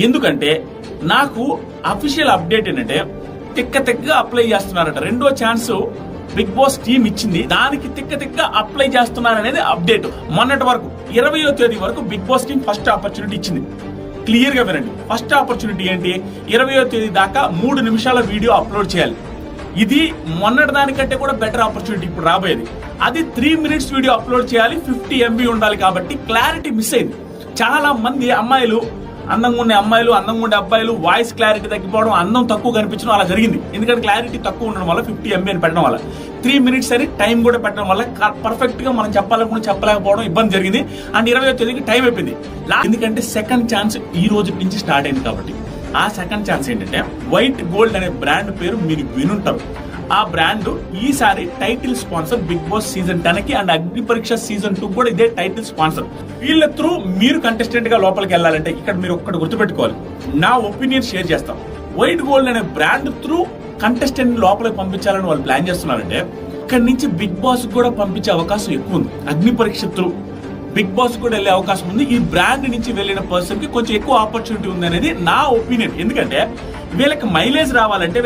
ఎందుకంటే నాకు official update ఏంటంటే తిక్క అప్లై చేస్తున్నారట. రెండో ఛాన్స్ బిగ్ బాస్ టీమ్ ఇచ్చింది, దానికి తిక్క అప్లై చేస్తున్నారనేది అప్డేట్. మొన్నటి వరకు 20వ తేదీ వరకు big boss team first opportunity ఇచ్చింది. క్లియర్ గా వినండి, ఫస్ట్ ఆపర్చునిటీ ఏంటి, 20వ తేదీ దాకా 3 నిమిషాల వీడియో అప్లోడ్ చేయాలి. ఇది మొన్నటి దానికంటే కూడా బెటర్ ఆపర్చునిటీ ఇప్పుడు రాబోయేది. అది 3 minutes వీడియో అప్లోడ్ చేయాలి, 50 MB ఉండాలి. కాబట్టి క్లారిటీ మిస్ అయింది. చాలా మంది అమ్మాయిలు, అందంగా ఉండే అమ్మాయిలు, అందంగా ఉండే అబ్బాయిలు వాయిస్ క్లారిటీ తగ్గిపోవడం, అందం తక్కువ కనిపించడం అలా జరిగింది. ఎందుకంటే క్లారిటీ తక్కువ ఉండడం వల్ల 50 MB అని పెట్టడం వల్ల 3 minutes అని టైం కూడా పెట్టడం వల్ల పర్ఫెక్ట్ గా మనం చెప్పాలనుకుని చెప్పలేకపోవడం ఇబ్బంది జరిగింది. అండ్ 20వ తేదీకి టైం అయిపోయింది. ఎందుకంటే సెకండ్ ఛాన్స్ ఈ రోజు నుంచి స్టార్ట్ అయింది. కాబట్టి ఆ సెకండ్ ఛాన్స్ ఏంటంటే వైట్ గోల్డ్ అనే బ్రాండ్ పేరు మీరు వినుంటారు. ఆ బ్రాండ్ ఈసారి title sponsor big boss season 10 కి అండ్ అగ్ని పరీక్ష సీజన్ 2 కూడా ఇదే టైటిల్ స్పాన్సర్. వీళ్ళ త్రూ మీరు కంటెస్టెంట్ గా లోపలికి వెళ్ళాలంటే ఇక్కడ మీరు ఒక్కటి గుర్తుపెట్టుకోవాలి, నా ఒపీనియన్ షేర్ చేస్తాం. వైట్ గోల్డ్ అనే బ్రాండ్ త్రూ కంటెస్టెంట్ లోపలికి పంపించాలని వాళ్ళు ప్లాన్ చేస్తున్నారంటే ఇక్కడ నుంచి బిగ్ బాస్ కూడా పంపించే అవకాశం ఎక్కువ ఉంది. అగ్ని పరీక్ష త్రూ బిగ్ బాస్ కూడా వెళ్లే అవకాశం ఉంది. ఈ బ్రాండ్ నుంచి వెళ్ళిన పర్సన్ కి కొంచెం ఎక్కువ ఆపర్చునిటీ ఉంది అనేది నా ఒపీనియన్. ఎందుకంటే వీళ్ళకి మైలేజ్ రావాలంటే